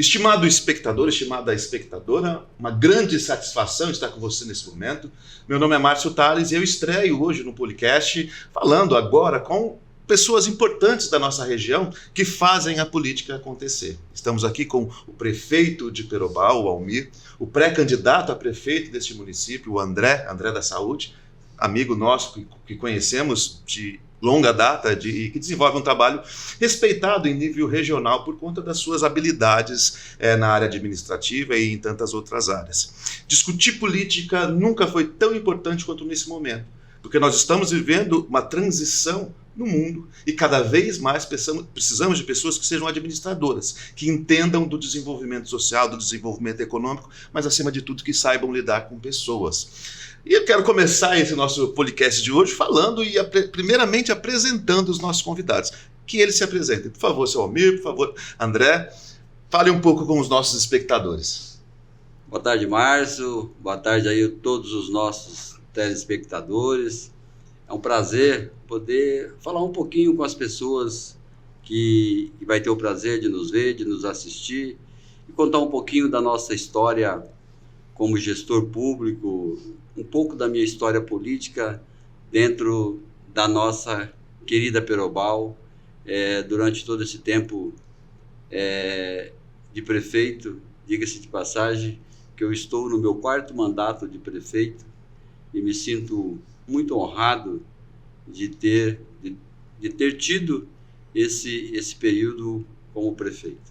Estimado espectador, estimada espectadora, uma grande satisfação estar com você nesse momento. Meu nome é Márcio Tales e eu estreio hoje no podcast falando agora com pessoas importantes da nossa região que fazem a política acontecer. Estamos aqui com o prefeito de Perobal, o Almir, o pré-candidato a prefeito deste município, o André da Saúde, amigo nosso que conhecemos de longa data e que desenvolve um trabalho respeitado em nível regional por conta das suas habilidades na área administrativa e em tantas outras áreas. Discutir política nunca foi tão importante quanto nesse momento, porque nós estamos vivendo uma transição no mundo e cada vez mais precisamos de pessoas que sejam administradoras, que entendam do desenvolvimento social, do desenvolvimento econômico, mas acima de tudo que saibam lidar com pessoas. E eu quero começar esse nosso podcast de hoje falando e primeiramente apresentando os nossos convidados. Que eles se apresentem. Por favor, seu Almir, por favor, André, fale um pouco com os nossos espectadores. Boa tarde, Márcio. Boa tarde aí a todos os nossos telespectadores. É um prazer poder falar um pouquinho com as pessoas que vai ter o prazer de nos ver, de nos assistir e contar um pouquinho da nossa história como gestor público, um pouco da minha história política dentro da nossa querida Perobal, durante todo esse tempo de prefeito. Diga-se de passagem que eu estou no meu 4º mandato de prefeito e me sinto muito honrado de ter tido esse período como prefeito.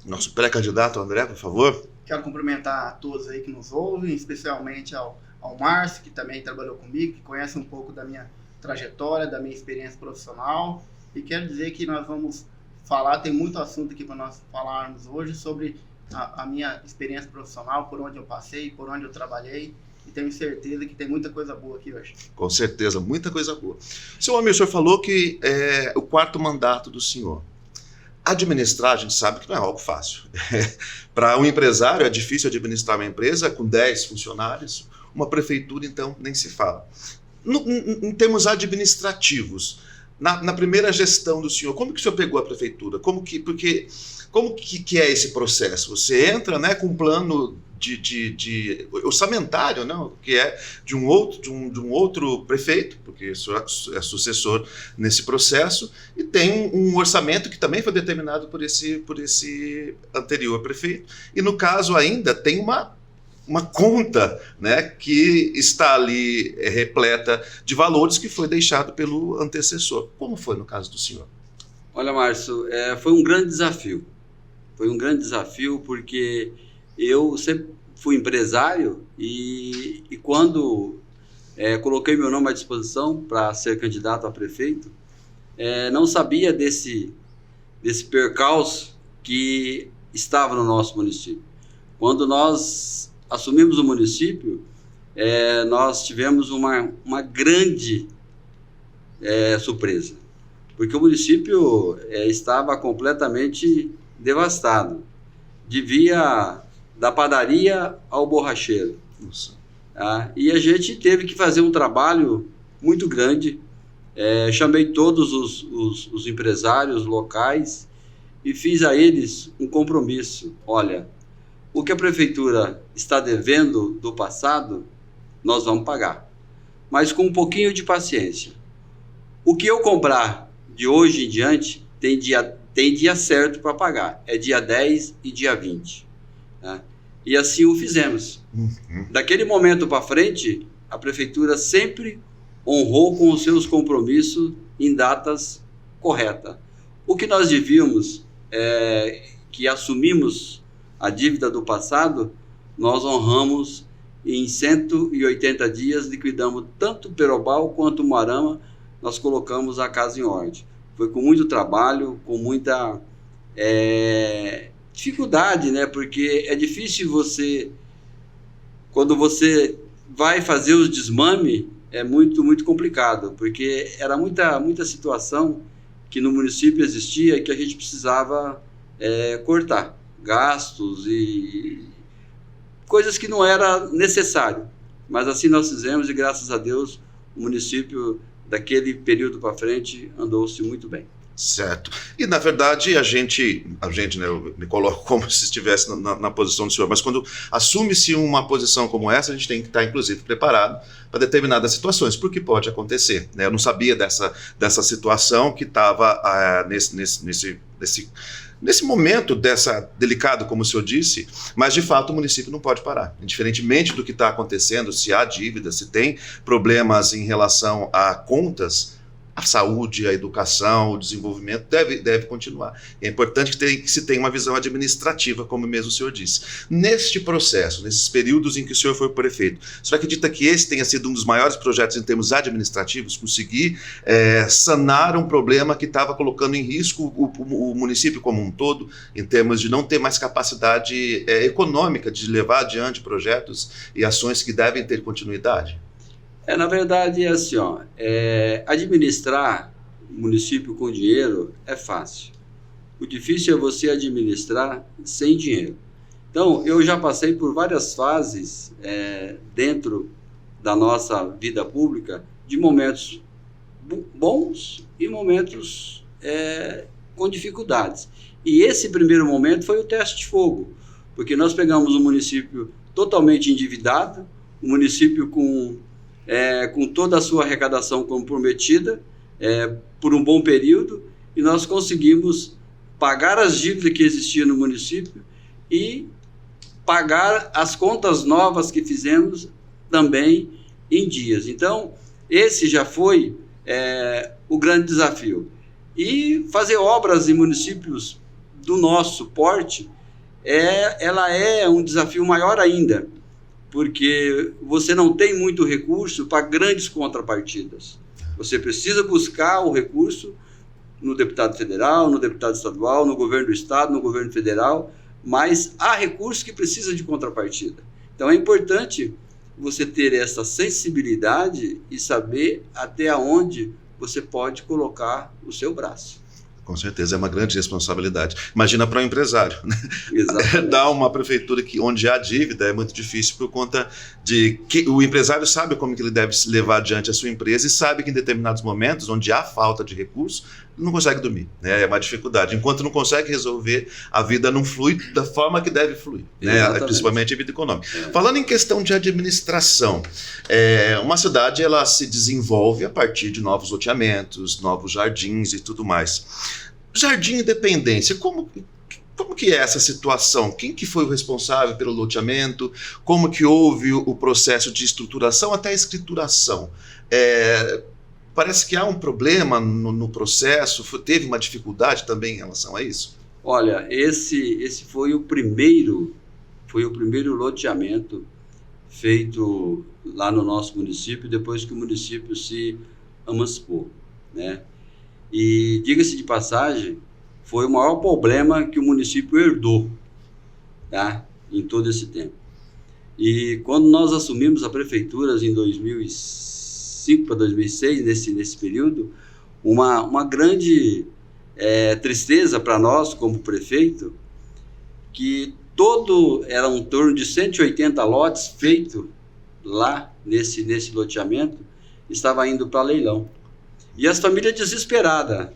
Nosso pré-candidato, André, por favor. Quero cumprimentar a todos aí que nos ouvem, especialmente ao Márcio, que também trabalhou comigo, que conhece um pouco da minha trajetória, da minha experiência profissional. E quero dizer que nós vamos falar, tem muito assunto aqui para nós falarmos hoje sobre a minha experiência profissional, por onde eu passei, por onde eu trabalhei. E tenho certeza que tem muita coisa boa aqui hoje. Com certeza, muita coisa boa. Seu Almir, o senhor falou que é o 4º mandato do senhor. Administrar, a gente sabe que não é algo fácil. Para um empresário é difícil administrar uma empresa com 10 funcionários, uma prefeitura, então, nem se fala. Em termos administrativos, na primeira gestão do senhor, como que o senhor pegou a prefeitura? Como que é esse processo? Você entra, né, com um plano de orçamentário, não? Que é de um outro prefeito, porque é sucessor nesse processo, e tem um orçamento que também foi determinado por esse anterior prefeito, e no caso ainda tem uma conta, né, que está ali repleta de valores que foi deixado pelo antecessor. Como foi no caso do senhor? Olha, Márcio, foi um grande desafio. Foi um grande desafio porque eu sempre fui empresário e quando coloquei meu nome à disposição para ser candidato a prefeito, não sabia desse percalço que estava no nosso município. Quando nós assumimos o município, nós tivemos uma grande surpresa, porque o município estava completamente devastado, da padaria ao borracheiro. E a gente teve que fazer um trabalho muito grande. Chamei todos os empresários locais e fiz a eles um compromisso. Olha, o que a prefeitura está devendo do passado, nós vamos pagar, mas com um pouquinho de paciência. O que eu comprar de hoje em diante tem dia certo para pagar, é dia 10 e dia 20. Né? E assim o fizemos. Daquele momento para frente, a prefeitura sempre honrou com os seus compromissos em datas corretas. O que nós devíamos, que assumimos a dívida do passado, nós honramos em 180 dias, liquidamos tanto Perobal quanto Moarama, nós colocamos a casa em ordem. Foi com muito trabalho, com muita dificuldade, né? Porque é difícil quando você vai fazer os desmame, é muito, muito complicado, porque era muita situação que no município existia e que a gente precisava cortar gastos e coisas que não era necessário. Mas assim nós fizemos e graças a Deus o município daquele período para frente andou-se muito bem. Certo. E, na verdade, a gente, né, eu me coloco como se estivesse na posição do senhor, mas quando assume-se uma posição como essa, a gente tem que estar, inclusive, preparado para determinadas situações, porque pode acontecer, né? Eu não sabia dessa situação que estava nesse momento delicado, como o senhor disse, mas, de fato, o município não pode parar. Indiferentemente do que está acontecendo, se há dívida, se tem problemas em relação a contas, a saúde, a educação, o desenvolvimento deve continuar. É importante que se tenha uma visão administrativa, como mesmo o senhor disse. Neste processo, nesses períodos em que o senhor foi prefeito, o senhor acredita que esse tenha sido um dos maiores projetos em termos administrativos, conseguir sanar um problema que estava colocando em risco o município como um todo, em termos de não ter mais capacidade econômica de levar adiante projetos e ações que devem ter continuidade? Na verdade, é assim, administrar o município com dinheiro é fácil. O difícil é você administrar sem dinheiro. Então, eu já passei por várias fases dentro da nossa vida pública, de momentos bons e momentos com dificuldades. E esse primeiro momento foi o teste de fogo, porque nós pegamos um município totalmente endividado, um município com toda a sua arrecadação comprometida por um bom período, e nós conseguimos pagar as dívidas que existiam no município e pagar as contas novas que fizemos também em dias. Então, esse já foi o grande desafio. E fazer obras em municípios do nosso porte, ela é um desafio maior ainda, porque você não tem muito recurso para grandes contrapartidas. Você precisa buscar o recurso no deputado federal, no deputado estadual, no governo do estado, no governo federal, mas há recurso que precisa de contrapartida. Então é importante você ter essa sensibilidade e saber até onde você pode colocar o seu braço. Com certeza, é uma grande responsabilidade. Imagina para um empresário, né? Exatamente. Dar uma prefeitura onde há dívida é muito difícil por conta de que o empresário sabe como que ele deve se levar adiante a sua empresa e sabe que em determinados momentos, onde há falta de recursos, ele não consegue dormir, né? É uma dificuldade. Enquanto não consegue resolver, a vida não flui da forma que deve fluir, né? Principalmente a vida econômica. Falando em questão de administração, uma cidade ela se desenvolve a partir de novos loteamentos, novos jardins e tudo mais. Jardim Independência, como que é essa situação? Quem que foi o responsável pelo loteamento? Como que houve o processo de estruturação até a escrituração? Parece que há um problema no processo, teve uma dificuldade também em relação a isso? Olha, esse foi o primeiro loteamento feito lá no nosso município, depois que o município se emancipou, né? E, diga-se de passagem, foi o maior problema que o município herdou, tá? Em todo esse tempo. E quando nós assumimos a prefeitura em 2005 para 2006, nesse período, uma grande tristeza para nós como prefeito, que era um torno de 180 lotes feitos lá nesse loteamento, estava indo para leilão. E as famílias desesperadas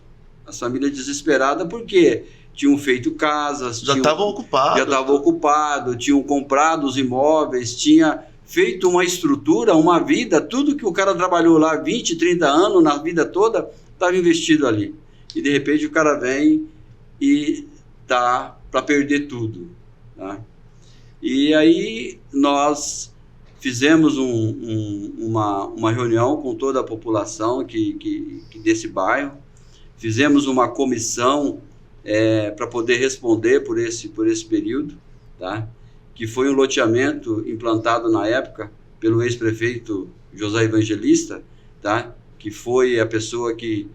porque tinham feito casas, já estavam ocupados, tinham comprado os imóveis, tinha feito uma estrutura, uma vida, tudo que o cara trabalhou lá 20, 30 anos, na vida toda, estava investido ali. E de repente o cara vem e tá para perder tudo, tá? E aí nós fizemos uma reunião com toda a população que desse bairro, fizemos uma comissão para poder responder por esse período, tá? Que foi um loteamento implantado na época pelo ex-prefeito José Evangelista, tá? Que foi a pessoa que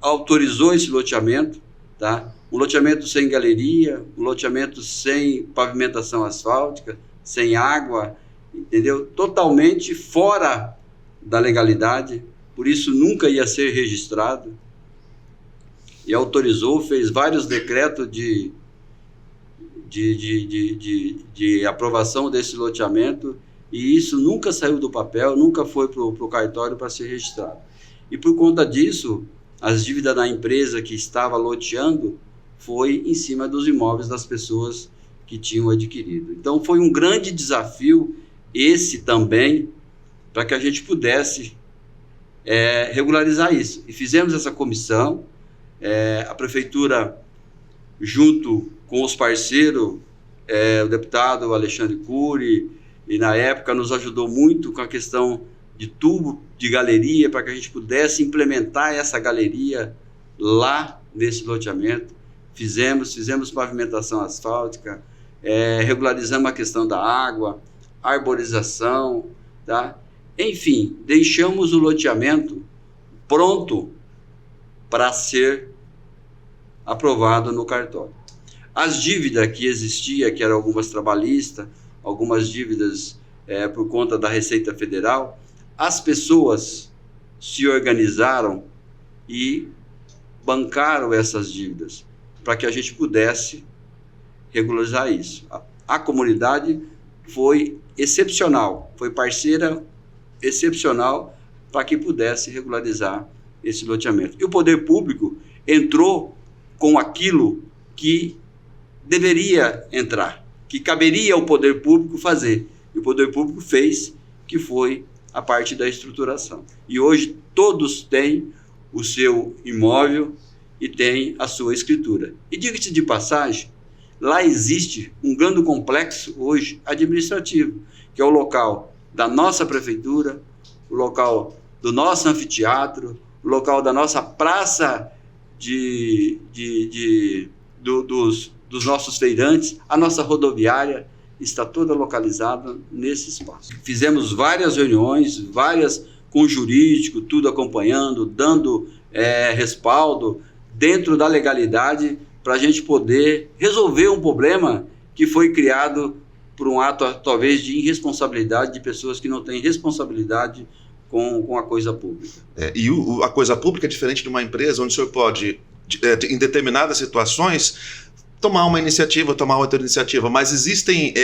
autorizou esse loteamento, tá? Um loteamento sem galeria, um loteamento sem pavimentação asfáltica, sem água, entendeu? Totalmente fora da legalidade, por isso nunca ia ser registrado. E autorizou, fez vários decretos de aprovação desse loteamento, e isso nunca saiu do papel, nunca foi para o cartório para ser registrado. E por conta disso, as dívidas da empresa que estava loteando foi em cima dos imóveis das pessoas que tinham adquirido. Então foi um grande desafio esse também, para que a gente pudesse regularizar isso. E fizemos essa comissão, a prefeitura, junto com os parceiros, o deputado Alexandre Cury, e na época nos ajudou muito com a questão de tubo de galeria, para que a gente pudesse implementar essa galeria lá nesse loteamento. Fizemos pavimentação asfáltica, regularizamos a questão da água, arborização, tá? Enfim, deixamos o loteamento pronto para ser aprovado no cartório. As dívidas que existiam, que eram algumas trabalhistas, algumas dívidas por conta da Receita Federal, as pessoas se organizaram e bancaram essas dívidas para que a gente pudesse regularizar isso. A comunidade foi excepcional, foi parceira excepcional para que pudesse regularizar esse loteamento. E o poder público entrou com aquilo que deveria entrar, que caberia ao poder público fazer. E o poder público fez, que foi a parte da estruturação. E hoje todos têm o seu imóvel e têm a sua escritura. E diga-se de passagem, lá existe um grande complexo hoje administrativo, que é o local da nossa prefeitura, o local do nosso anfiteatro, o local da nossa praça dos nossos feirantes, a nossa rodoviária está toda localizada nesse espaço. Fizemos várias reuniões, várias com jurídico, tudo acompanhando, dando respaldo dentro da legalidade para a gente poder resolver um problema que foi criado por um ato, talvez, de irresponsabilidade de pessoas que não têm responsabilidade com a coisa pública. E a coisa pública é diferente de uma empresa, onde o senhor pode, em determinadas situações, tomar uma iniciativa, tomar outra iniciativa, mas existem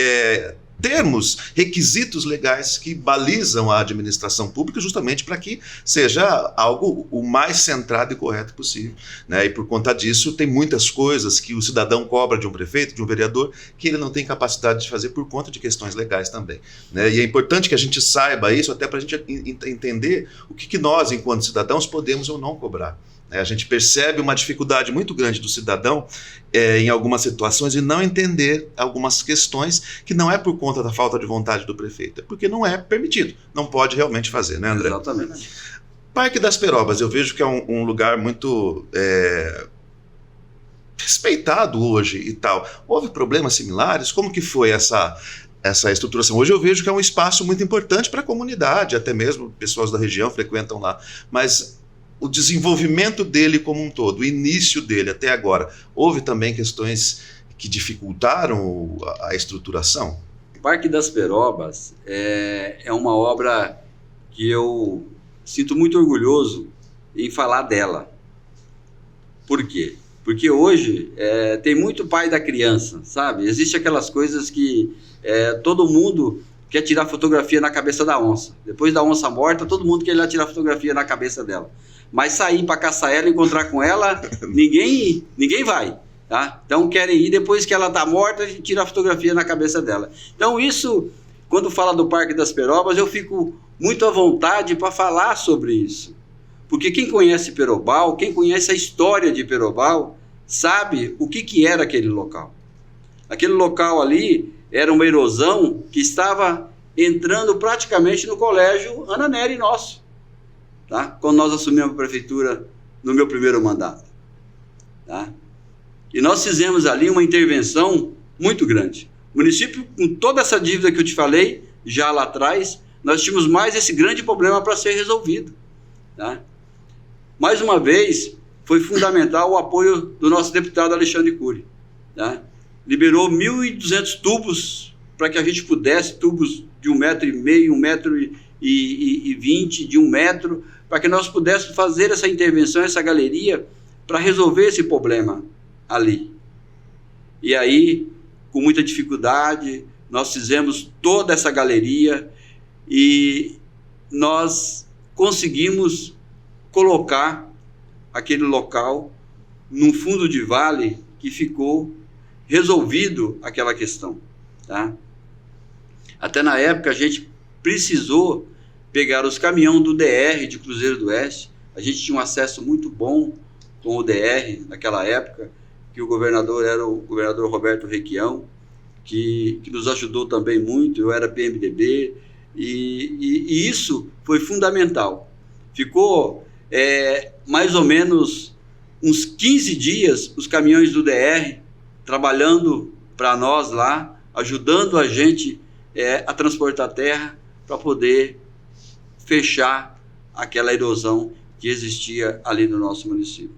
termos, requisitos legais que balizam a administração pública justamente para que seja algo o mais centrado e correto possível, né? E por conta disso tem muitas coisas que o cidadão cobra de um prefeito, de um vereador, que ele não tem capacidade de fazer por conta de questões legais também, né? E é importante que a gente saiba isso até para a gente entender o que nós, enquanto cidadãos, podemos ou não cobrar. A gente percebe uma dificuldade muito grande do cidadão em algumas situações e não entender algumas questões que não é por conta da falta de vontade do prefeito, é porque não é permitido, não pode realmente fazer, né, André? Exatamente. Parque das Perobas, eu vejo que é um lugar muito respeitado hoje e tal. Houve problemas similares? Como que foi essa estruturação? Hoje eu vejo que é um espaço muito importante para a comunidade, até mesmo pessoas da região frequentam lá, mas o desenvolvimento dele como um todo, o início dele até agora, houve também questões que dificultaram a estruturação? O Parque das Perobas é uma obra que eu sinto muito orgulhoso em falar dela. Por quê? Porque hoje tem muito pai da criança, sabe? Existem aquelas coisas que todo mundo quer tirar fotografia na cabeça da onça. Depois da onça morta, todo mundo quer ir lá tirar fotografia na cabeça dela. Mas sair para caçar ela, encontrar com ela, ninguém vai, tá? Então querem ir depois que ela está morta, a gente tira a fotografia na cabeça dela. Então isso, quando fala do Parque das Perobas, eu fico muito à vontade para falar sobre isso. Porque quem conhece Perobal, quem conhece a história de Perobal, sabe o que era aquele local. Aquele local ali era uma erosão que estava entrando praticamente no colégio Ana Nery nosso. Tá? Quando nós assumimos a prefeitura no meu primeiro mandato. Tá? E nós fizemos ali uma intervenção muito grande. O município, com toda essa dívida que eu te falei, já lá atrás, nós tínhamos mais esse grande problema para ser resolvido. Tá? Mais uma vez, foi fundamental o apoio do nosso deputado Alexandre Cury. Tá? Liberou 1.200 tubos para que a gente pudesse, tubos de 1,5 metro, 1,20 m, de 1 metro, para que nós pudéssemos fazer essa intervenção, essa galeria, para resolver esse problema ali. E aí, com muita dificuldade, nós fizemos toda essa galeria e nós conseguimos colocar aquele local num fundo de vale que ficou resolvido aquela questão, tá? Até na época a gente precisou pegar os caminhões do DR de Cruzeiro do Oeste. A gente tinha um acesso muito bom com o DR naquela época, que o governador era o governador Roberto Requião, que nos ajudou também muito. Eu era PMDB, e isso foi fundamental. Ficou mais ou menos uns 15 dias os caminhões do DR trabalhando para nós lá, ajudando a gente a transportar terra para poder fechar aquela erosão que existia ali no nosso município.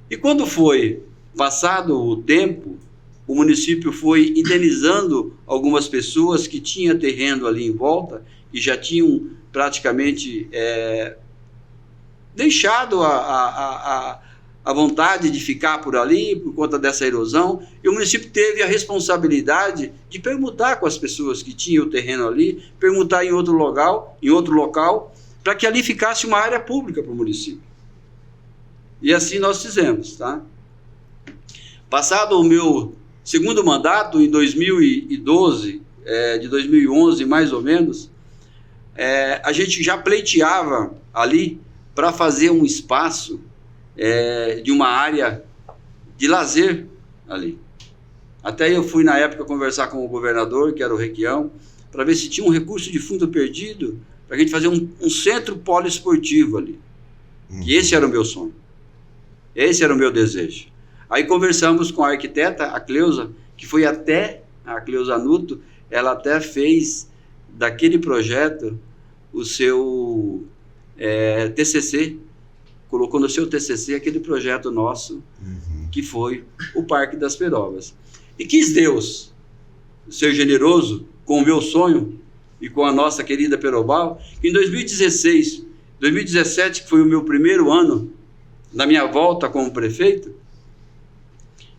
E quando foi passado o tempo, o município foi indenizando algumas pessoas que tinham terreno ali em volta e já tinham praticamente deixado a vontade de ficar por ali por conta dessa erosão, e o município teve a responsabilidade de permutar com as pessoas que tinham o terreno ali, permutar em outro local, para que ali ficasse uma área pública para o município. E assim nós fizemos, tá? Passado o meu segundo mandato, em 2012, de 2011 mais ou menos, a gente já pleiteava ali para fazer um espaço de uma área de lazer ali. Até eu fui na época conversar com o governador, que era o Requião, para ver se tinha um recurso de fundo perdido, para a gente fazer um centro poliesportivo ali. E esse era o meu sonho. Esse era o meu desejo. Aí conversamos com a arquiteta, a Cleusa, que foi até, a Cleusa Nuto, ela até fez daquele projeto o seu TCC, colocou no seu TCC aquele projeto nosso, que foi o Parque das Perobas. E quis Deus ser generoso com o meu sonho e com a nossa querida Perobal, que em 2017, que foi o meu primeiro ano da minha volta como prefeito,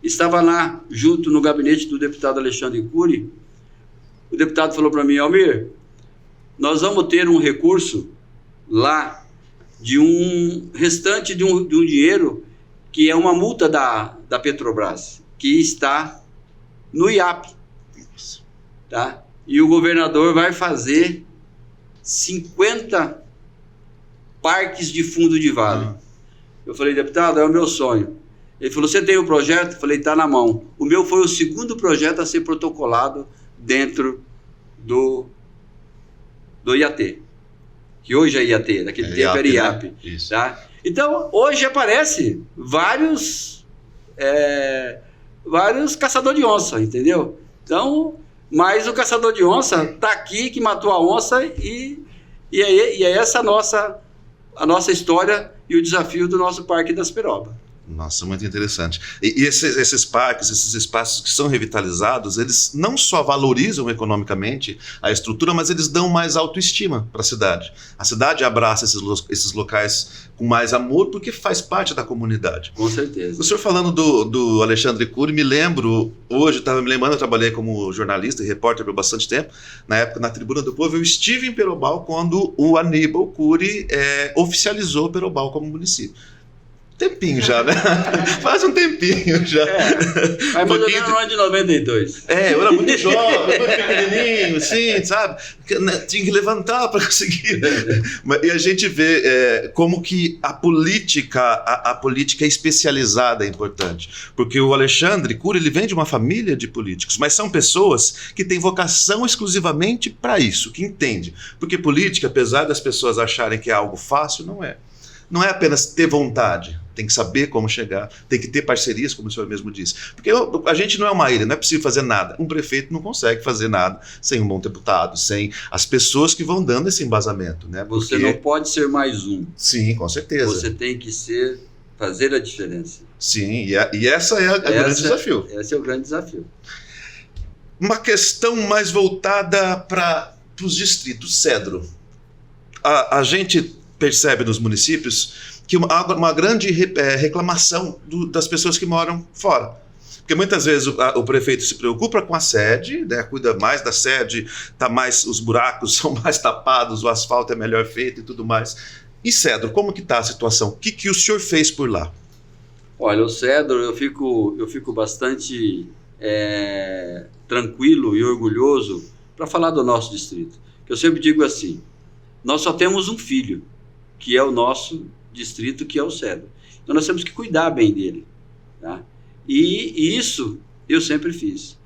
estava lá junto no gabinete do deputado Alexandre Cury. O deputado falou para mim: Almir, nós vamos ter um recurso lá de um restante de um dinheiro que é uma multa da Petrobras, que está no IAP, tá? E o governador vai fazer 50 parques de fundo de vale. Eu falei: deputado, é o meu sonho. Ele falou: você tem o projeto? Eu falei: está na mão. O meu foi o segundo projeto a ser protocolado dentro do IAT, que hoje é IAT, naquele tempo IAP, era IAP. Né? Isso. Tá? Então, hoje aparece vários caçadores de onça, entendeu? Então, mas o caçador de onça está aqui, que matou a onça, e é essa a nossa história e o desafio do nosso Parque das Perobas. Nossa, muito interessante. E esses parques, esses espaços que são revitalizados, eles não só valorizam economicamente a estrutura, mas eles dão mais autoestima para a cidade. A cidade abraça esses locais com mais amor, porque faz parte da comunidade. Com certeza. O senhor falando do Alexandre Cury, me lembro, hoje estava me lembrando, eu trabalhei como jornalista e repórter por bastante tempo, na época na Tribuna do Povo, eu estive em Perobal quando o Aníbal Cury oficializou Perobal como município. Tempinho já, né? Faz um tempinho já. Mas mais ou menos no ano de 92. Eu era muito jovem, muito pequenininho, assim, sabe? Tinha que levantar para conseguir. E a gente vê como que a política especializada é importante. Porque o Alexandre Cury, ele vem de uma família de políticos, mas são pessoas que têm vocação exclusivamente para isso, que entendem. Porque política, apesar das pessoas acharem que é algo fácil, não é. Não é apenas ter vontade, tem que saber como chegar, tem que ter parcerias, como o senhor mesmo disse. Porque a gente não é uma ilha, não é possível fazer nada. Um prefeito não consegue fazer nada sem um bom deputado, sem as pessoas que vão dando esse embasamento. Né? Você não pode ser mais um. Sim, com certeza. Você tem que fazer a diferença. Sim, e essa é o grande desafio. Esse é o grande desafio. Uma questão mais voltada para os distritos, Cedro. A gente percebe nos municípios que há uma grande reclamação das pessoas que moram fora. Porque muitas vezes o prefeito se preocupa com a sede, né, cuida mais da sede, os buracos são mais tapados, o asfalto é melhor feito e tudo mais. E Cedro, como que está a situação? O que o senhor fez por lá? Olha, o Cedro, eu fico bastante tranquilo e orgulhoso para falar do nosso distrito. Eu sempre digo assim, nós só temos um filho, que é o nosso distrito, que é o Cedro. Então nós temos que cuidar bem dele. Tá? E isso eu sempre fiz.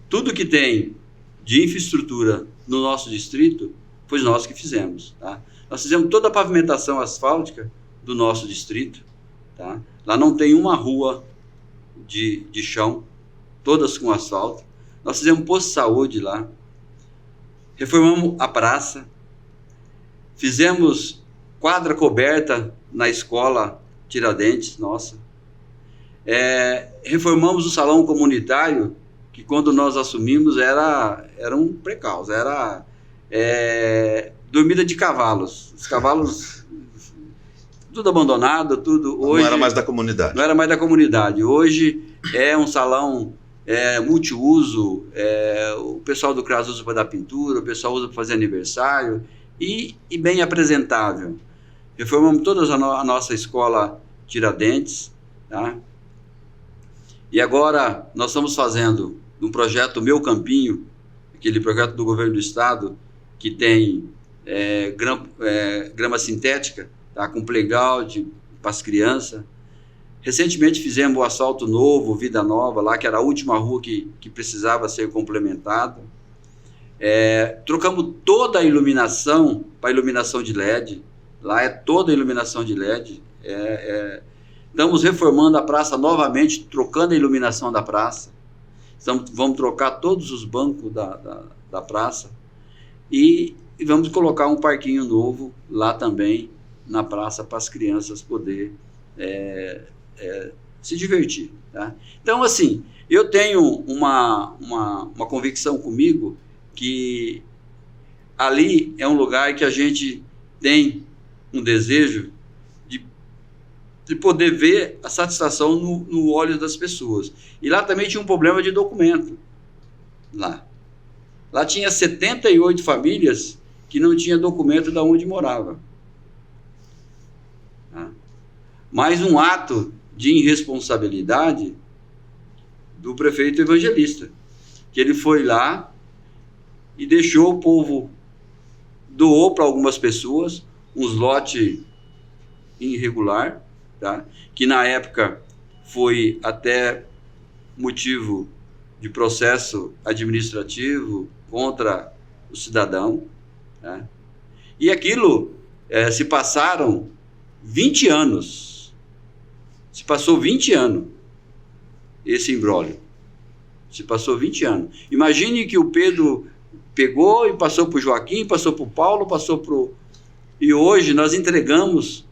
Tudo que tem de infraestrutura no nosso distrito, foi nós que fizemos. Tá? Nós fizemos toda a pavimentação asfáltica do nosso distrito. Tá? Lá não tem uma rua de chão, todas com asfalto. Nós fizemos posto de saúde lá, reformamos a praça, fizemos quadra coberta na escola Tiradentes, nossa. Reformamos o salão comunitário, que quando nós assumimos era um precauso, era dormida de cavalos. Os cavalos, tudo abandonado, tudo. Hoje, não era mais da comunidade. Não era mais da comunidade. Hoje é um salão multiuso, o pessoal do CRAS usa para dar pintura, o pessoal usa para fazer aniversário, e bem apresentável. Reformamos toda a nossa escola Tiradentes, tá? E agora nós estamos fazendo um projeto Meu Campinho, aquele projeto do governo do estado, que tem grama sintética, tá? Com playground para as crianças. Recentemente fizemos o asfalto novo, Vida Nova, lá que era a última rua que precisava ser complementada. Trocamos toda a iluminação para iluminação de LED. Lá é toda a iluminação de LED. Estamos reformando a praça novamente, trocando a iluminação da praça. Vamos trocar todos os bancos da praça. E vamos colocar um parquinho novo lá também, na praça, para as crianças poderem se divertir. Tá? Então, assim, eu tenho uma convicção comigo que ali é um lugar que a gente tem um desejo de poder ver a satisfação no olho das pessoas. E lá também tinha um problema de documento. Lá tinha 78 famílias que não tinha documento de onde morava. Tá? Mais um ato de irresponsabilidade do prefeito Evangelista, que ele foi lá e deixou o povo, doou para algumas pessoas uns lotes irregular, tá? Que na época foi até motivo de processo administrativo contra o cidadão. Tá? E aquilo se passaram 20 anos. Se passou 20 anos esse imbróglio. Se passou 20 anos. Imagine que o Pedro pegou e passou para o Joaquim, passou para o Paulo, passou para o... E hoje nós entregamos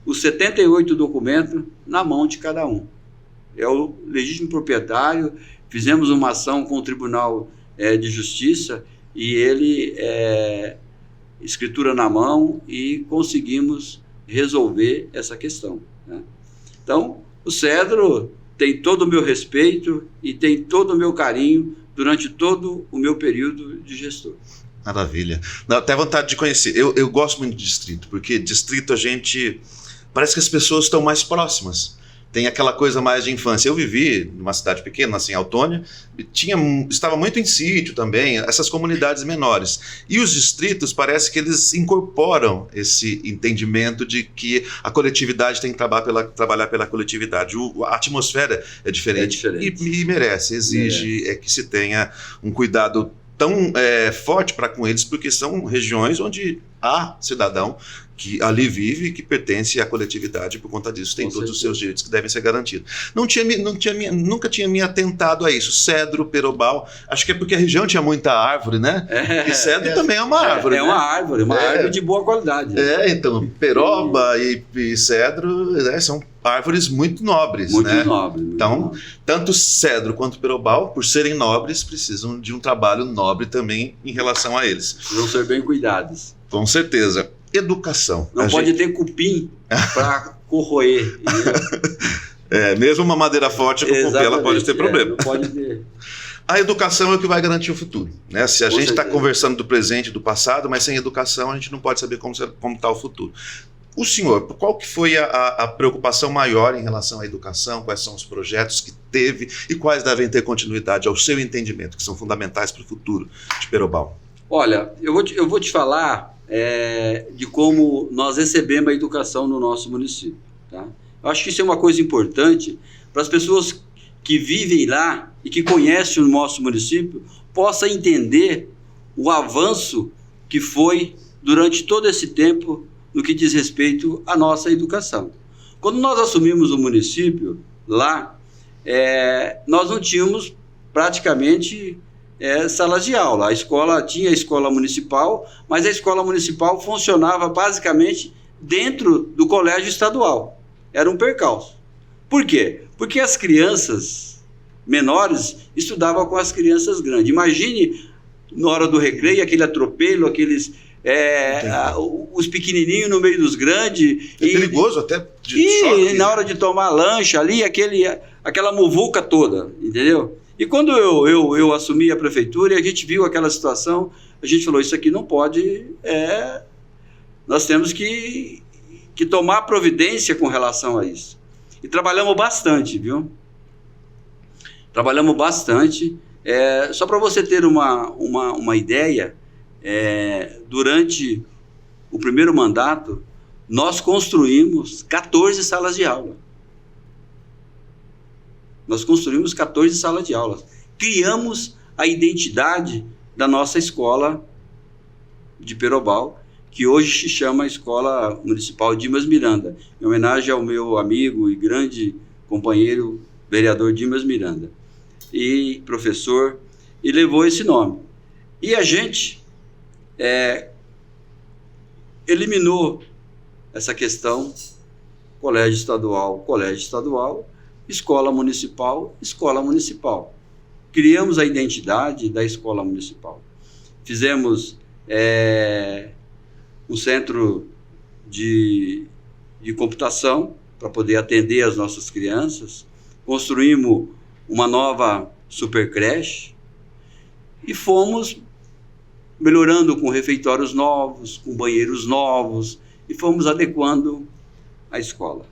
os 78 documentos na mão de cada um. É o legítimo proprietário, fizemos uma ação com o Tribunal de Justiça e ele escritura na mão e conseguimos resolver essa questão. Né? Então, o Cedro tem todo o meu respeito e tem todo o meu carinho durante todo o meu período de gestor. Maravilha. Dá até vontade de conhecer. Eu gosto muito de distrito, porque distrito a gente... Parece que as pessoas estão mais próximas. Tem aquela coisa mais de infância. Eu vivi numa cidade pequena, nasci em Autônia, estava muito em sítio também, essas comunidades menores. E os distritos, parece que eles incorporam esse entendimento de que a coletividade tem que trabalhar pela coletividade. A atmosfera é diferente. E merece, exige que se tenha um cuidado tão forte para com eles, porque são regiões onde há cidadão que ali vive e que pertence à coletividade, por conta disso tem todos os seus direitos que devem ser garantidos. Nunca tinha me atentado a isso. Cedro, Perobal, acho que é porque a região tinha muita árvore, né? E cedro também é uma árvore. É uma árvore, árvore de boa qualidade. Então, peroba e cedro são árvores muito nobres. Muito né? nobres. Então, tanto cedro quanto perobal, por serem nobres, precisam de um trabalho nobre também em relação a eles. Precisam ser bem cuidados. Com certeza. Educação. Não pode ter cupim para corroer. Mesmo uma madeira forte com cupim, ela pode ter problema. Não pode ter. A educação é o que vai garantir o futuro. Né? Se a gente está conversando do presente e do passado, mas sem educação a gente não pode saber como está o futuro. O senhor, qual que foi a preocupação maior em relação à educação? Quais são os projetos que teve e quais devem ter continuidade, ao seu entendimento, que são fundamentais para o futuro de Perobal? Olha, eu vou te falar de como nós recebemos a educação no nosso município. Tá? Eu acho que isso é uma coisa importante para as pessoas que vivem lá e que conhecem o nosso município possam entender o avanço que foi durante todo esse tempo no que diz respeito à nossa educação. Quando nós assumimos o município lá, nós não tínhamos praticamente salas de aula. A escola tinha a escola municipal, mas a escola municipal funcionava basicamente dentro do colégio estadual. Era um percalço. Por quê? Porque as crianças menores estudavam com as crianças grandes. Imagine, na hora do recreio, aquele atropelo, aqueles... os pequenininhos no meio dos grandes. Perigoso até de choque. Na hora de tomar lanche ali, aquela muvuca toda, entendeu? E quando eu assumi a prefeitura e a gente viu aquela situação, a gente falou, isso aqui não pode, nós temos que tomar providência com relação a isso. E trabalhamos bastante, viu? Trabalhamos bastante. Só para você ter uma ideia, durante o primeiro mandato, nós construímos 14 salas de aula. Nós construímos 14 salas de aula. Criamos a identidade da nossa escola de Perobal, que hoje se chama Escola Municipal Dimas Miranda, em homenagem ao meu amigo e grande companheiro, vereador Dimas Miranda, e professor, e levou esse nome. E a gente eliminou essa questão colégio estadual, escola municipal. Criamos a identidade da escola municipal. Fizemos um centro de computação para poder atender as nossas crianças. Construímos uma nova supercreche e fomos melhorando com refeitórios novos, com banheiros novos, e fomos adequando a escola.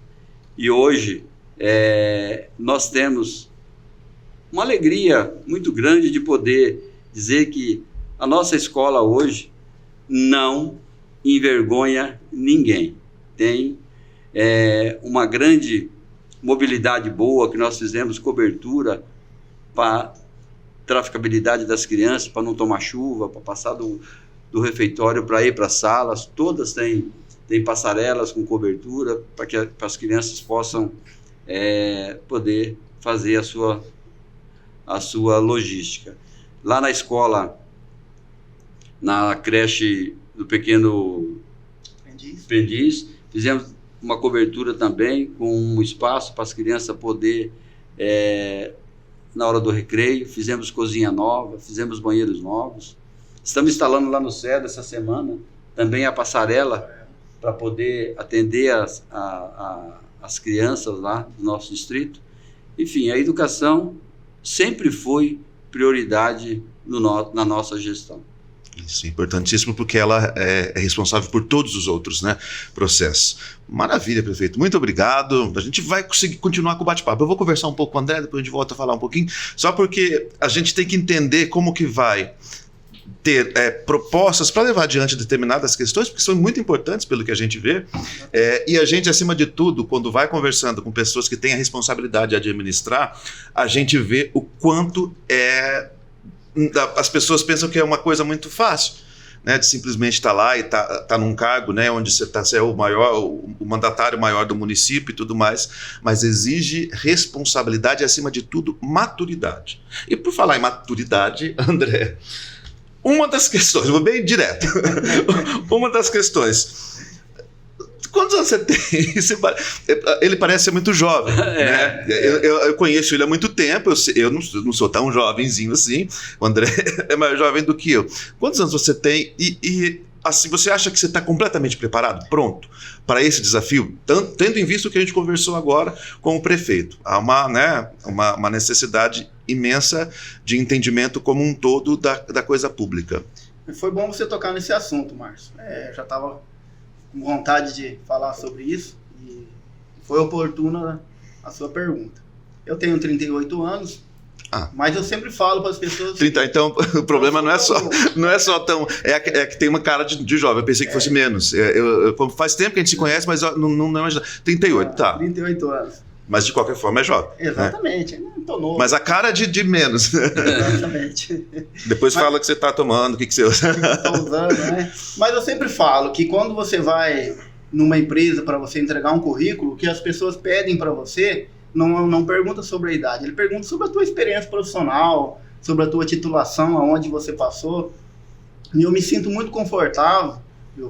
E hoje nós temos uma alegria muito grande de poder dizer que a nossa escola hoje não envergonha ninguém. Tem uma grande mobilidade boa, que nós fizemos cobertura para traficabilidade das crianças, para não tomar chuva, para passar do refeitório para ir para as salas. Todas têm passarelas com cobertura para que as crianças possam poder fazer a sua logística. Lá na escola, na creche do pequeno Aprendiz, fizemos uma cobertura também com um espaço para as crianças poder, na hora do recreio, fizemos cozinha nova, fizemos banheiros novos. Estamos instalando lá no CEDA essa semana também a passarela para poder atender as crianças lá do nosso distrito. Enfim, a educação sempre foi prioridade na nossa gestão. Isso é importantíssimo, porque ela é responsável por todos os outros, né, processos. Maravilha, prefeito. Muito obrigado. A gente vai conseguir continuar com o bate-papo. Eu vou conversar um pouco com o André, depois a gente volta a falar um pouquinho, só porque a gente tem que entender como que vai ter propostas para levar adiante determinadas questões, porque são muito importantes pelo que a gente vê, e a gente, acima de tudo, quando vai conversando com pessoas que têm a responsabilidade de administrar, a gente vê o quanto as pessoas pensam que é uma coisa muito fácil, né, de simplesmente estar lá e tá num cargo, né, onde você é o mandatário maior do município e tudo mais, mas exige responsabilidade e, acima de tudo, maturidade. E por falar em maturidade, André, uma das questões, vou bem direto, uma das questões... Quantos anos você tem? Ele parece ser muito jovem, né? Eu conheço ele há muito tempo, eu não sou tão jovenzinho assim, o André é mais jovem do que eu. Quantos anos você tem e assim, você acha que você está completamente preparado, pronto, para esse desafio, tendo em vista o que a gente conversou agora com o prefeito? Há uma necessidade imensa de entendimento como um todo da coisa pública. Foi bom você tocar nesse assunto, Márcio. Já estava vontade de falar sobre isso e foi oportuna a sua pergunta. Eu tenho 38 anos, mas eu sempre falo para as pessoas... Então, o problema não é só tão... É que tem uma cara de jovem, eu pensei que fosse menos. Faz tempo que a gente se conhece, mas não imagina. 38, tá. 38 anos. Mas de qualquer forma é jovem. Exatamente, não tô novo. Mas a cara de menos. Exatamente. Depois fala que você está tomando, o que você usa. Tá usando, né? Mas eu sempre falo que quando você vai numa empresa para você entregar um currículo, o que as pessoas pedem para você não pergunta sobre a idade, ele pergunta sobre a tua experiência profissional, sobre a tua titulação, aonde você passou. E eu me sinto muito confortável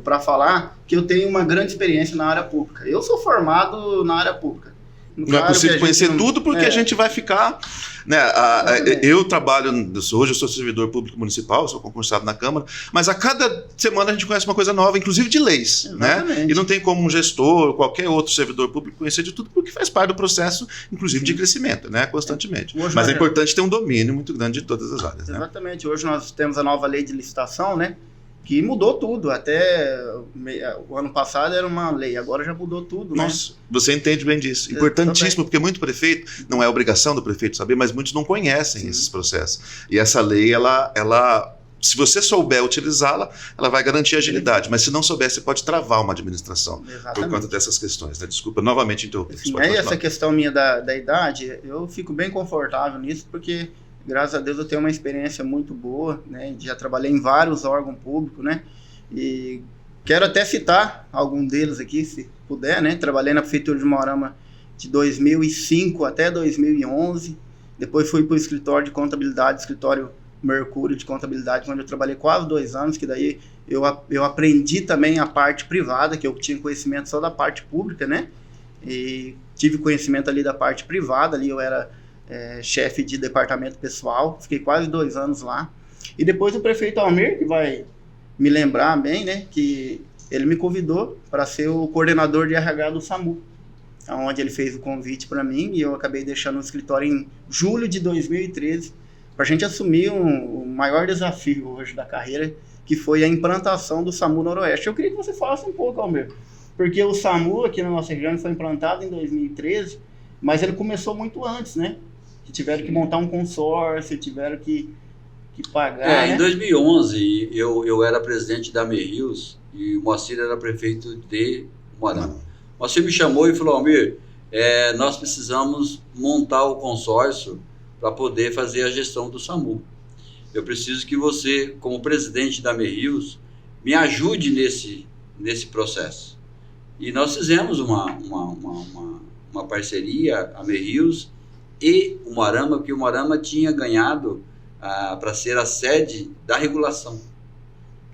para falar que eu tenho uma grande experiência na área pública. Eu sou formado na área pública. Não é possível conhecer tudo porque a gente vai ficar... Né, eu trabalho, hoje eu sou servidor público municipal, sou concursado na Câmara, mas a cada semana a gente conhece uma coisa nova, inclusive de leis. Né? E não tem como um gestor, qualquer outro servidor público conhecer de tudo, porque faz parte do processo, inclusive de crescimento, né, constantemente. Mas é importante ter um domínio muito grande de todas as áreas. Exatamente. Né? Hoje nós temos a nova lei de licitação, né? Que mudou tudo, até o ano passado era uma lei, agora já mudou tudo. Nossa, né? Você entende bem disso. Importantíssimo, porque muito prefeito, não é obrigação do prefeito saber, mas muitos não conhecem esses processos. E essa lei, ela se você souber utilizá-la, ela vai garantir agilidade, mas se não souber, você pode travar uma administração. Por conta dessas questões. Né? Desculpa, novamente interromper. Essa questão minha da idade, eu fico bem confortável nisso, porque... Graças a Deus eu tenho uma experiência muito boa, né? Já trabalhei em vários órgãos públicos, né? E quero até citar algum deles aqui, se puder, né? Trabalhei na Prefeitura de Umuarama de 2005 até 2011. Depois fui para o escritório de contabilidade, escritório Mercúrio de contabilidade, onde eu trabalhei quase 2 anos, que daí eu aprendi também a parte privada, que eu tinha conhecimento só da parte pública, né? E tive conhecimento ali da parte privada, ali eu era... chefe de departamento pessoal, fiquei quase 2 anos lá. E depois o prefeito Almir, que vai me lembrar bem, né, que ele me convidou para ser o coordenador de RH do SAMU, onde ele fez o convite para mim e eu acabei deixando o escritório em julho de 2013 para a gente assumir o maior desafio hoje da carreira, que foi a implantação do SAMU Noroeste. Eu queria que você falasse um pouco, Almir, porque o SAMU aqui na nossa região foi implantado em 2013, mas ele começou muito antes, né? Que tiveram que montar um consórcio, tiveram que pagar, né? Em 2011, eu era presidente da Merrios e o Moacir era prefeito de Umuarama. O Moacir me chamou e falou, Almir, nós precisamos montar o consórcio para poder fazer a gestão do SAMU. Eu preciso que você, como presidente da Merrios, me ajude nesse processo. E nós fizemos uma parceria, a Merrios e Umuarama, porque Umuarama tinha ganhado para ser a sede da regulação.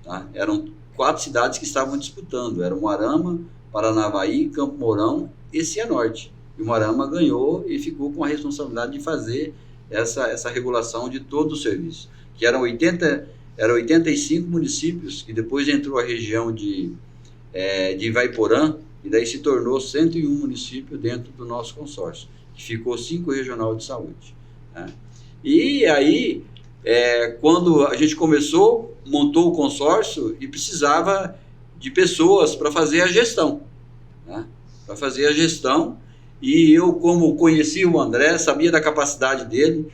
Tá? Eram 4 cidades que estavam disputando, era Umuarama, Paranavaí, Campo Mourão e Cianorte. E Umuarama ganhou e ficou com a responsabilidade de fazer essa regulação de todo o serviço, que eram 85 municípios, que depois entrou a região de Ivaiporã, e daí se tornou 101 municípios dentro do nosso consórcio, que ficou 5 regional de saúde. Né? E aí, quando a gente começou, montou o consórcio e precisava de pessoas para fazer a gestão. Né? Para fazer a gestão, e eu, como conhecia o André, sabia da capacidade dele,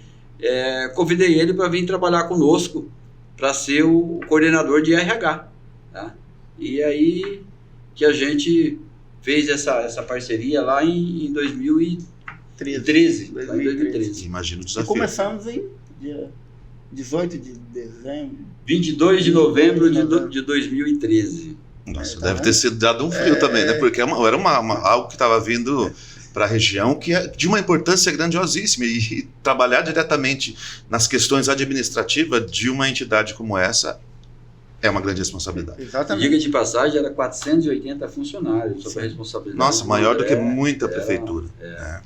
convidei ele para vir trabalhar conosco, para ser o coordenador de RH. Tá? E aí que a gente fez essa parceria lá em 2013. Imagino o desafio. E começamos em dia 18 de dezembro. 22 de novembro de 2013. Nossa, deve ter sido dado um frio também, né? Porque era algo que estava vindo para a região que é de uma importância grandiosíssima, e trabalhar diretamente nas questões administrativas de uma entidade como essa é uma grande responsabilidade. Exatamente. Diga de passagem, era 480 funcionários sob a responsabilidade. Nossa, maior do que muita prefeitura.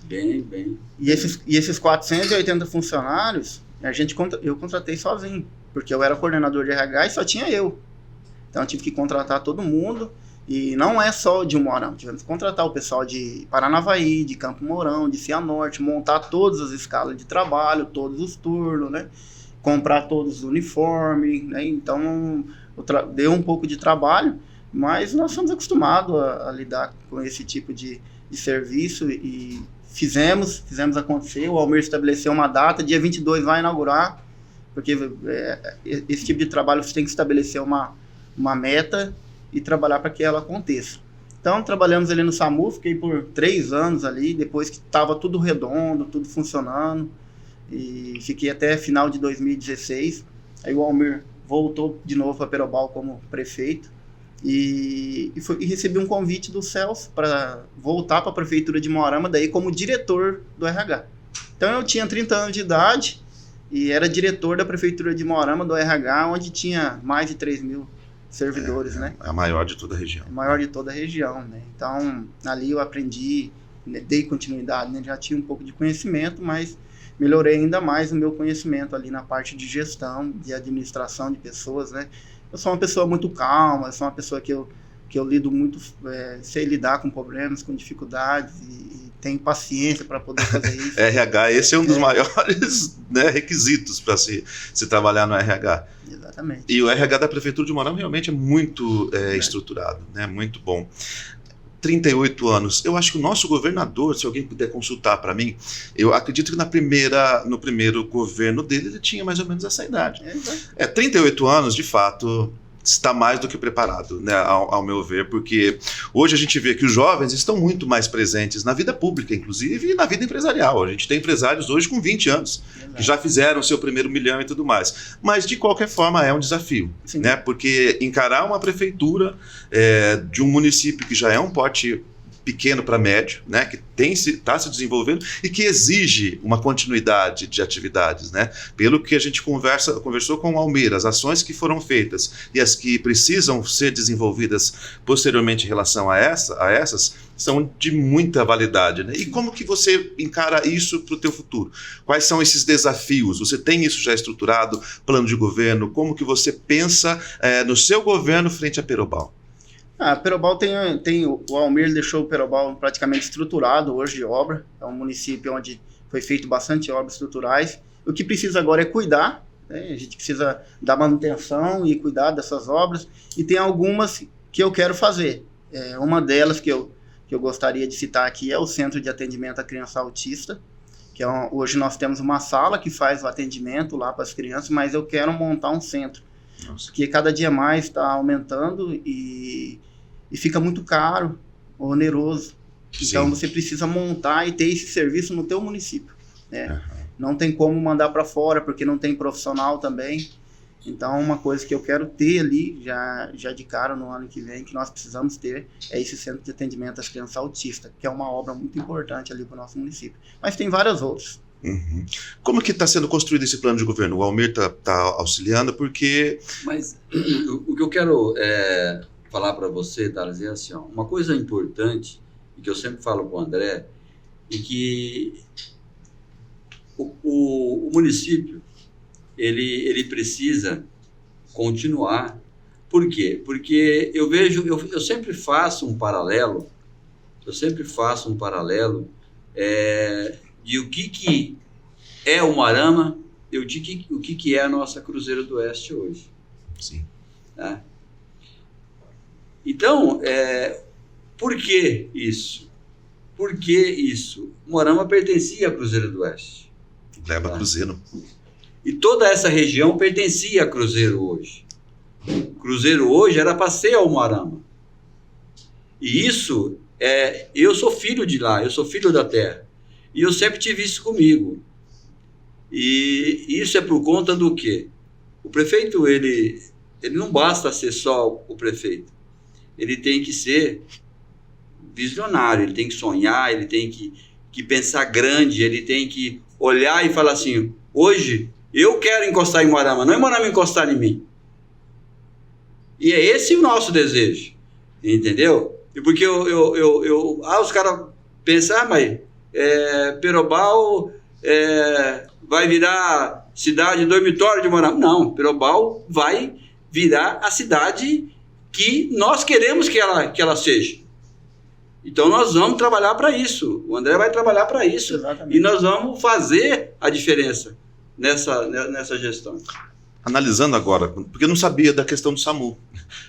Bem. E esses 480 funcionários, eu contratei sozinho, porque eu era coordenador de RH e só tinha eu. Então eu tive que contratar todo mundo, e não é só de Umuarama, tivemos que contratar o pessoal de Paranavaí, de Campo Mourão, de Cianorte, montar todas as escalas de trabalho, todos os turnos, né? Comprar todos os uniformes, né? Então deu um pouco de trabalho, Mas nós estamos acostumados a lidar com esse tipo de serviço e fizemos acontecer. O Almir estabeleceu uma data, dia 22 vai inaugurar, porque esse tipo de trabalho você tem que estabelecer uma meta e trabalhar para que ela aconteça. Então, trabalhamos ali no SAMU, fiquei por 3 anos ali, depois que estava tudo redondo, tudo funcionando, e fiquei até final de 2016. Aí o Almir voltou de novo para Perobal como prefeito, e recebi um convite do Celso para voltar para a Prefeitura de Moarama, daí como diretor do RH. Então, eu tinha 30 anos de idade, e era diretor da Prefeitura de Moarama, do RH, onde tinha mais de 3 mil servidores, né? É a maior de toda a região. A maior de toda a região, né? Então, ali eu aprendi, né, dei continuidade, né? Já tinha um pouco de conhecimento, mas melhorei ainda mais o meu conhecimento ali na parte de gestão, de administração de pessoas, né? Eu sou uma pessoa muito calma, eu sou uma pessoa que eu lido muito, sei lidar com problemas, com dificuldades e tenho paciência para poder fazer isso. RH, esse é um dos maiores, né, requisitos para se trabalhar no RH. Exatamente. E o RH da Prefeitura de Moarama realmente é muito estruturado, né, muito bom. 38 anos. Eu acho que o nosso governador, se alguém puder consultar para mim, eu acredito que no primeiro governo dele ele tinha mais ou menos essa idade. 38 anos, de fato, está mais do que preparado, né, ao meu ver, porque hoje a gente vê que os jovens estão muito mais presentes na vida pública, inclusive, e na vida empresarial. A gente tem empresários hoje com 20 anos, que já fizeram o seu primeiro milhão e tudo mais. Mas, de qualquer forma, é um desafio, né, porque encarar uma prefeitura de um município que já é um porte pequeno para médio, né, que está se desenvolvendo e que exige uma continuidade de atividades, né? Pelo que a gente conversou com o Almir, as ações que foram feitas e as que precisam ser desenvolvidas posteriormente em relação a essas são de muita validade, né? E como que você encara isso para o teu futuro? Quais são esses desafios? Você tem isso já estruturado, plano de governo? Como que você pensa no seu governo frente a Perobal? Perobal o Almir deixou o Perobal praticamente estruturado hoje de obra. É um município onde foi feito bastante obras estruturais. O que precisa agora é cuidar, né? A gente precisa dar manutenção e cuidar dessas obras. E tem algumas que eu quero fazer. Uma delas que eu gostaria de citar aqui é o Centro de Atendimento à Criança Autista, que hoje nós temos uma sala que faz o atendimento lá para as crianças, mas eu quero montar um centro. Nossa. Porque cada dia mais está aumentando e fica muito caro, oneroso. Sim. Então você precisa montar e ter esse serviço no teu município, né? Uhum. Não tem como mandar para fora, porque não tem profissional também. Então uma coisa que eu quero ter ali, já de cara no ano que vem, que nós precisamos ter, é esse centro de atendimento às crianças autistas, que é uma obra muito importante ali para o nosso município. Mas tem várias outras. Uhum. Como que está sendo construído esse plano de governo? O Almir está auxiliando porque... Mas o que eu quero falar para você, Thales, é assim, ó, uma coisa importante, e que eu sempre falo para o André, é que o município, ele precisa continuar. Por quê? Porque eu sempre faço um paralelo, de o que é o Moarama e o que é a nossa Cruzeiro do Oeste hoje. Sim. Tá? Então, por que isso? Por que isso? Moarama pertencia a Cruzeiro do Oeste. Leva Cruzeiro. E toda essa região pertencia a Cruzeiro hoje. Cruzeiro hoje era para ser ao Moarama. E isso, eu sou filho de lá, eu sou filho da terra. E eu sempre tive isso comigo. E isso é por conta do quê? O prefeito, ele não basta ser só o prefeito. Ele tem que ser visionário, ele tem que sonhar, ele tem que pensar grande, ele tem que olhar e falar assim, hoje eu quero encostar em Moarama, não é Moarama encostar em mim. E é esse o nosso desejo, entendeu? E porque os caras pensam, mas Perobal vai virar cidade dormitório de Moarama. Não, Perobal vai virar a cidade que nós queremos que ela seja. Então nós vamos trabalhar para isso. O André vai trabalhar para isso. Exatamente. E nós vamos fazer a diferença nessa gestão. analisando agora, porque eu não sabia da questão do SAMU.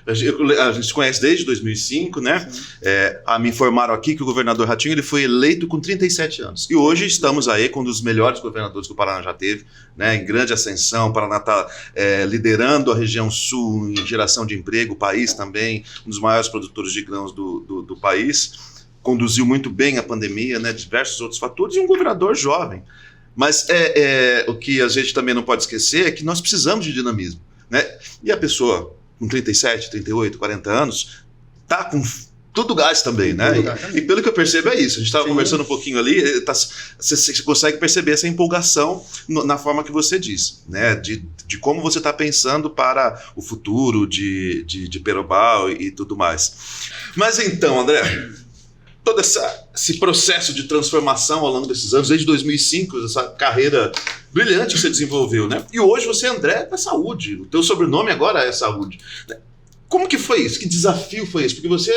A gente se conhece desde 2005, né? Me informaram aqui que o governador Ratinho ele foi eleito com 37 anos. E hoje estamos aí com um dos melhores governadores que o Paraná já teve, né? Em grande ascensão. O Paraná está liderando a região sul em geração de emprego, o país também, um dos maiores produtores de grãos do país. Conduziu muito bem a pandemia, né? Diversos outros fatores, e um governador jovem. Mas o que a gente também não pode esquecer é que nós precisamos de dinamismo, né? E a pessoa com 37, 38, 40 anos está com tudo gás também, né? E pelo que eu percebo é isso. A gente estava conversando um pouquinho ali, você consegue perceber essa empolgação na forma que você diz, né? De como você está pensando para o futuro de Perobal e tudo mais. Mas então, André, todo esse processo de transformação ao longo desses anos, desde 2005, essa carreira brilhante que você desenvolveu, né? E hoje você é André da Saúde, o teu sobrenome agora é Saúde. Como que foi isso? Que desafio foi esse? Porque você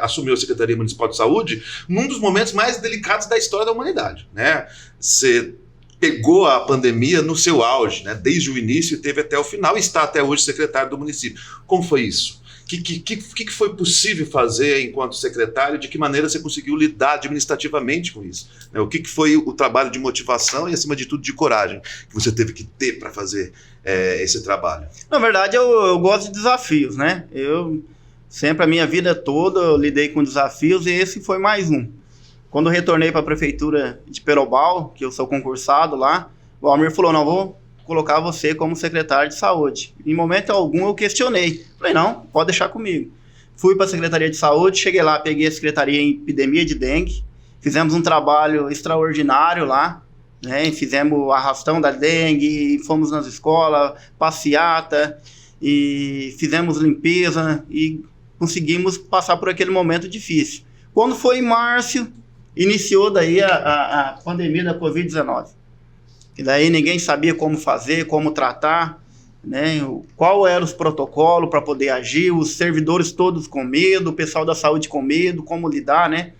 assumiu a Secretaria Municipal de Saúde num dos momentos mais delicados da história da humanidade, né? Você pegou a pandemia no seu auge, né? Desde o início e teve até o final e está até hoje secretário do município. Como foi isso? O que foi possível fazer enquanto secretário? De que maneira você conseguiu lidar administrativamente com isso? O que foi o trabalho de motivação e, acima de tudo, de coragem que você teve que ter para fazer esse trabalho? Na verdade, eu gosto de desafios, né? Eu sempre, a minha vida toda, eu lidei com desafios e esse foi mais um. Quando eu retornei para a prefeitura de Perobal, que eu sou concursado lá, o Almir falou, não, vou colocar você como secretário de saúde. Em momento algum eu questionei. Falei, não, pode deixar comigo. Fui para a Secretaria de Saúde, cheguei lá, peguei a Secretaria em Epidemia de Dengue, fizemos um trabalho extraordinário lá, né? Fizemos arrastão da dengue, fomos nas escolas, passeata, e fizemos limpeza e conseguimos passar por aquele momento difícil. Quando foi em março, iniciou daí a pandemia da Covid-19. E daí ninguém sabia como fazer, como tratar, né? Qual eram os protocolos para poder agir, os servidores todos com medo, o pessoal da saúde com medo, como lidar, né?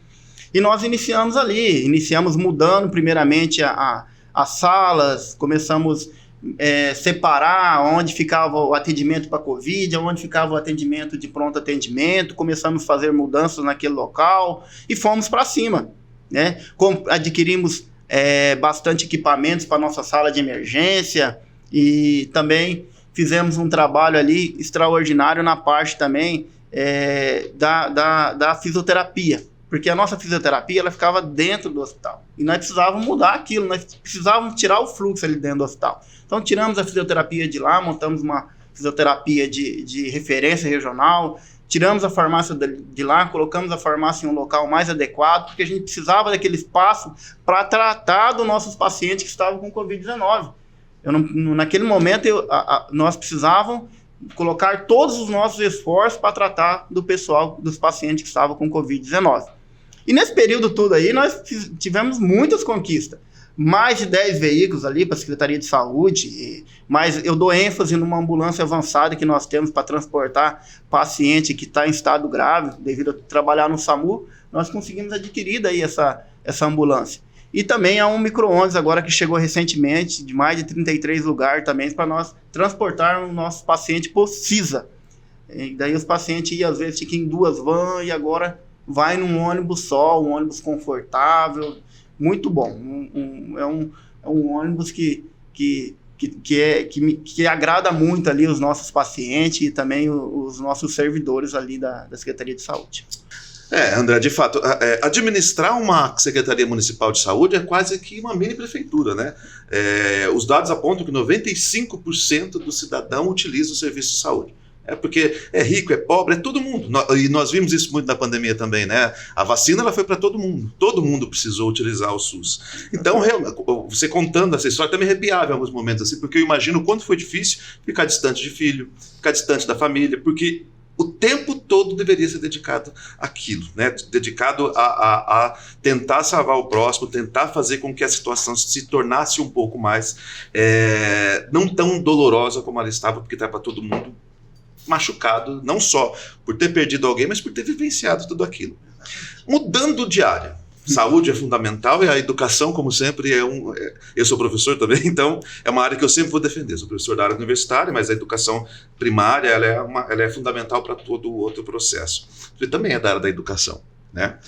E nós iniciamos mudando primeiramente as salas, começamos separar onde ficava o atendimento para Covid, onde ficava o atendimento de pronto atendimento, começamos a fazer mudanças naquele local e fomos para cima, né? Adquirimos bastante equipamentos para nossa sala de emergência e também fizemos um trabalho ali extraordinário na parte também da fisioterapia, porque a nossa fisioterapia ela ficava dentro do hospital e nós precisávamos mudar aquilo, nós precisávamos tirar o fluxo ali dentro do hospital. Então tiramos a fisioterapia de lá, montamos uma fisioterapia de referência regional, tiramos a farmácia de lá, colocamos a farmácia em um local mais adequado, porque a gente precisava daquele espaço para tratar dos nossos pacientes que estavam com Covid-19. Naquele momento, nós precisávamos colocar todos os nossos esforços para tratar do pessoal, dos pacientes que estavam com Covid-19. E nesse período todo aí, nós tivemos muitas conquistas. Mais de 10 veículos ali para a Secretaria de Saúde, mas eu dou ênfase numa ambulância avançada que nós temos para transportar paciente que está em estado grave, devido a trabalhar no SAMU, nós conseguimos adquirir daí essa ambulância. E também há um micro-ônibus agora que chegou recentemente, de mais de 33 lugares também, para nós transportar o nosso paciente por CISA. E daí os pacientes iam, às vezes, ficam em 2 vans e agora vai num ônibus só, um ônibus confortável, muito bom. É um ônibus que agrada muito ali os nossos pacientes e também os nossos servidores ali da Secretaria de Saúde. André, de fato, administrar uma Secretaria Municipal de Saúde é quase que uma mini prefeitura, né? Os dados apontam que 95% do cidadão utiliza o serviço de saúde. Porque é rico, é pobre, é todo mundo. E nós vimos isso muito na pandemia também, né? A vacina ela foi para todo mundo precisou utilizar o SUS. Então, você contando essa história, até me arrepiava em alguns momentos, assim, porque eu imagino o quanto foi difícil ficar distante de filho, ficar distante da família, porque o tempo todo deveria ser dedicado àquilo, né? Dedicado a tentar salvar o próximo, tentar fazer com que a situação se tornasse um pouco mais não tão dolorosa como ela estava, porque estava todo mundo machucado, não só por ter perdido alguém, mas por ter vivenciado tudo aquilo. Mudando de área, Saúde é fundamental e a educação, como sempre, eu sou professor também, então é uma área que eu sempre vou defender. Sou professor da área universitária, mas a educação primária ela é fundamental para todo o outro processo. Você também é da área da educação, né?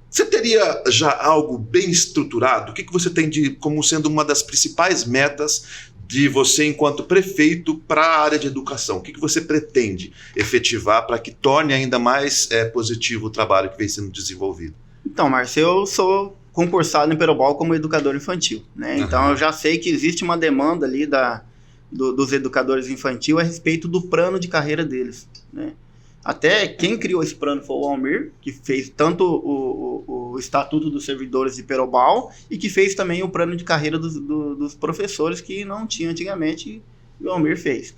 Você teria já algo bem estruturado? O que você tem como sendo uma das principais metas de você enquanto prefeito para a área de educação? O que você pretende efetivar para que torne ainda mais positivo o trabalho que vem sendo desenvolvido? Então, Márcio, eu sou concursado em Perobal como educador infantil, né? Então, eu já sei que existe uma demanda ali dos educadores infantil a respeito do plano de carreira deles, né? Até quem criou esse plano foi o Almir, que fez tanto o Estatuto dos Servidores de Perobal e que fez também o plano de carreira dos professores, que não tinha antigamente, e o Almir fez.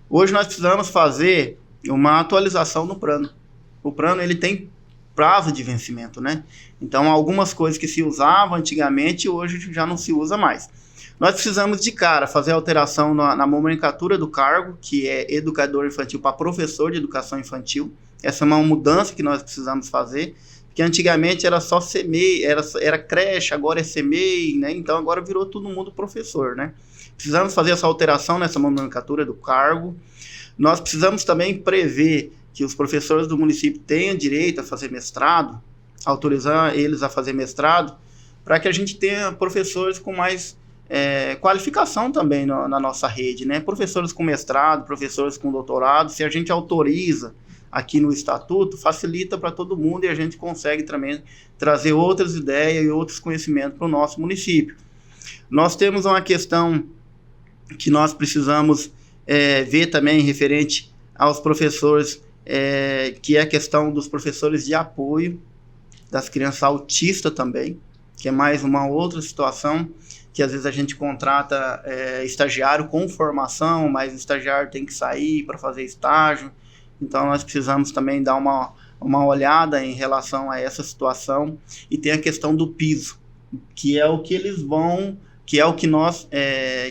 Hoje nós precisamos fazer uma atualização no plano. O plano ele tem prazo de vencimento, né? Então, algumas coisas que se usavam antigamente, hoje já não se usa mais. Nós precisamos de cara fazer alteração na nomenclatura do cargo, que é educador infantil para professor de educação infantil. Essa é uma mudança que nós precisamos fazer, porque antigamente era só CMEI, era creche, agora é CMEI, né? Então agora virou todo mundo professor, né? Precisamos fazer essa alteração nessa nomenclatura do cargo. Nós precisamos também prever que os professores do município tenham direito a fazer mestrado, autorizar eles a fazer mestrado, para que a gente tenha professores com mais qualificação também na nossa rede, né? Professores com mestrado, professores com doutorado. Se a gente autoriza aqui no Estatuto, facilita para todo mundo e a gente consegue também trazer outras ideias e outros conhecimentos para o nosso município. Nós temos uma questão que nós precisamos ver também referente aos professores, que é a questão dos professores de apoio, das crianças autistas também, que é mais uma outra situação, que às vezes a gente contrata estagiário com formação, mas o estagiário tem que sair para fazer estágio. Então nós precisamos também dar uma olhada em relação a essa situação. E tem a questão do piso, que é o que eles vão, que é o que nós,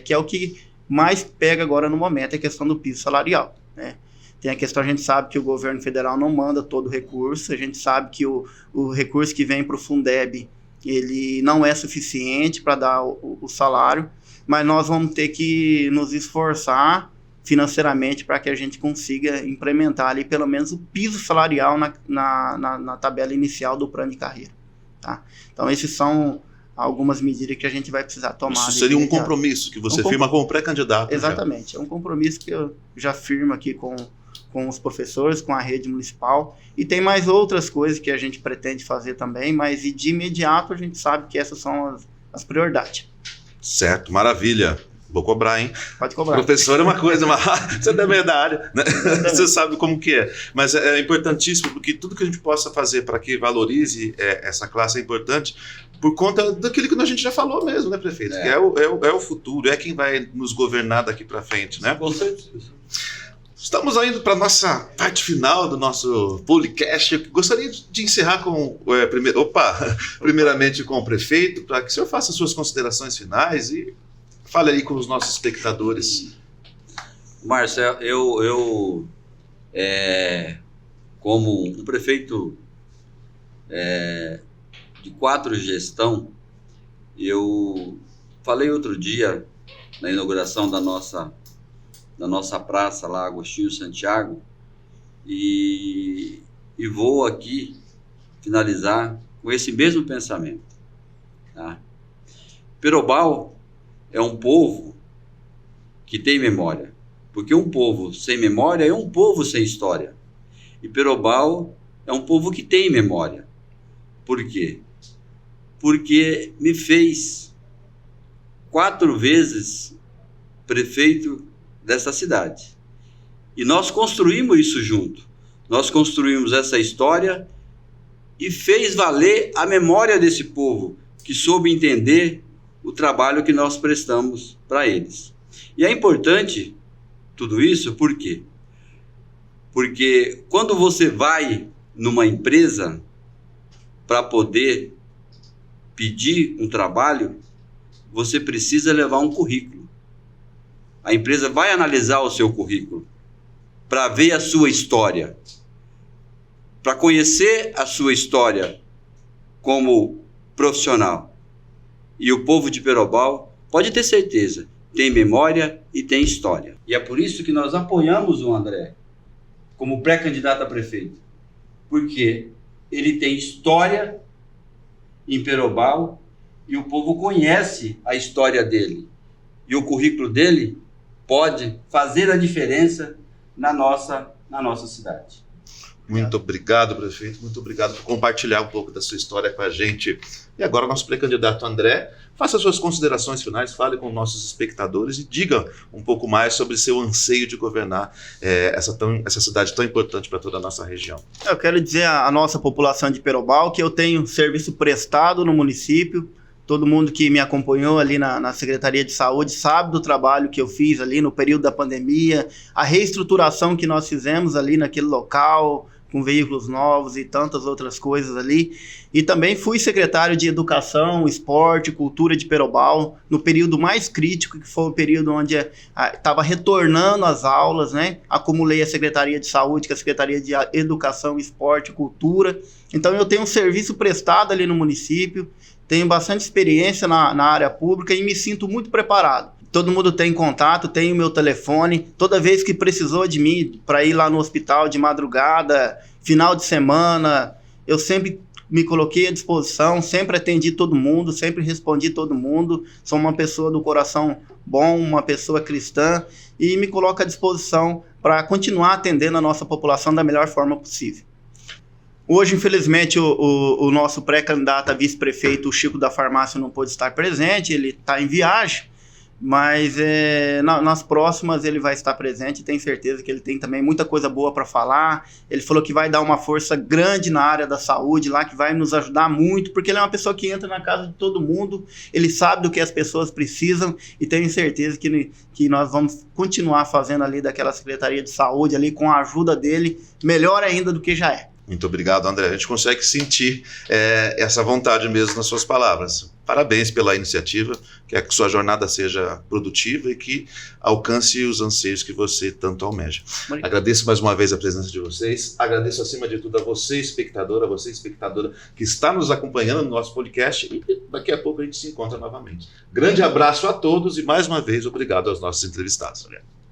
que é o que mais pega agora no momento, é a questão do piso salarial, né? Tem a questão, a gente sabe que o governo federal não manda todo o recurso, a gente sabe que o recurso que vem para o Fundeb, ele não é suficiente para dar o salário, mas nós vamos ter que nos esforçar financeiramente para que a gente consiga implementar ali pelo menos o piso salarial na tabela inicial do plano de carreira, tá? Então, esses são algumas medidas que a gente vai precisar tomar. Isso seria um compromisso que você firma como pré-candidato. Exatamente, já. É um compromisso que eu já firmo aqui com os professores, com a rede municipal, e tem mais outras coisas que a gente pretende fazer também, mas de imediato a gente sabe que essas são as prioridades. Certo, maravilha. Vou cobrar, hein? Pode cobrar. Professor é uma coisa, mas você também é da área, né? Você sabe como que é. Mas é importantíssimo, porque tudo que a gente possa fazer para que valorize essa classe é importante, por conta daquilo que a gente já falou mesmo, né, prefeito? Que é o futuro, é quem vai nos governar daqui para frente, né? Com certeza. Estamos indo para a nossa parte final do nosso podcast. Eu gostaria de encerrar primeiramente com o prefeito, para que o senhor faça suas considerações finais e fale aí com os nossos espectadores. Márcio, eu como um prefeito de 4 gestão, eu falei outro dia na inauguração da nossa praça lá, Agostinho Santiago, e vou aqui finalizar com esse mesmo pensamento, tá? Perobal é um povo que tem memória, porque um povo sem memória é um povo sem história, e Perobal é um povo que tem memória. Por quê? Porque me fez 4 vezes prefeito dessa cidade. E nós construímos isso junto. Nós construímos essa história e fez valer a memória desse povo, que soube entender o trabalho que nós prestamos para eles. E é importante tudo isso, por quê? Porque quando você vai numa empresa para poder pedir um trabalho, você precisa levar um currículo. A empresa vai analisar o seu currículo para ver a sua história, para conhecer a sua história como profissional. E o povo de Perobal, pode ter certeza, tem memória e tem história. E é por isso que nós apoiamos o André como pré-candidato a prefeito. Porque ele tem história em Perobal e o povo conhece a história dele. E o currículo dele pode fazer a diferença na nossa cidade. Muito obrigado, prefeito. Muito obrigado por compartilhar um pouco da sua história com a gente. E agora, nosso pré-candidato André, faça suas considerações finais, fale com nossos espectadores e diga um pouco mais sobre seu anseio de governar essa cidade tão importante para toda a nossa região. Eu quero dizer à nossa população de Perobal que eu tenho serviço prestado no município. Todo mundo que me acompanhou ali na Secretaria de Saúde sabe do trabalho que eu fiz ali no período da pandemia, a reestruturação que nós fizemos ali naquele local, com veículos novos e tantas outras coisas ali. E também fui secretário de Educação, Esporte, Cultura de Perobal, no período mais crítico, que foi o período onde estava retornando as aulas, né? Acumulei a Secretaria de Saúde, que é a Secretaria de Educação, Esporte, Cultura. Então eu tenho um serviço prestado ali no município, tenho bastante experiência na área pública e me sinto muito preparado. Todo mundo tem contato, tem o meu telefone. Toda vez que precisou de mim para ir lá no hospital de madrugada, final de semana, eu sempre me coloquei à disposição, sempre atendi todo mundo, sempre respondi todo mundo. Sou uma pessoa do coração bom, uma pessoa cristã e me coloco à disposição para continuar atendendo a nossa população da melhor forma possível. Hoje, infelizmente, o nosso pré-candidato a vice-prefeito, o Chico da Farmácia, não pôde estar presente, ele está em viagem, mas nas próximas ele vai estar presente, tenho certeza que ele tem também muita coisa boa para falar. Ele falou que vai dar uma força grande na área da saúde lá, que vai nos ajudar muito, porque ele é uma pessoa que entra na casa de todo mundo, ele sabe do que as pessoas precisam e tenho certeza que nós vamos continuar fazendo ali daquela Secretaria de Saúde ali com a ajuda dele, melhor ainda do que já é. Muito obrigado, André. A gente consegue sentir essa vontade mesmo nas suas palavras. Parabéns pela iniciativa, que a sua jornada seja produtiva e que alcance os anseios que você tanto almeja. Obrigado. Agradeço mais uma vez a presença de vocês, agradeço acima de tudo a você espectadora que está nos acompanhando no nosso podcast e daqui a pouco a gente se encontra novamente. Grande abraço a todos e mais uma vez obrigado aos nossos entrevistados.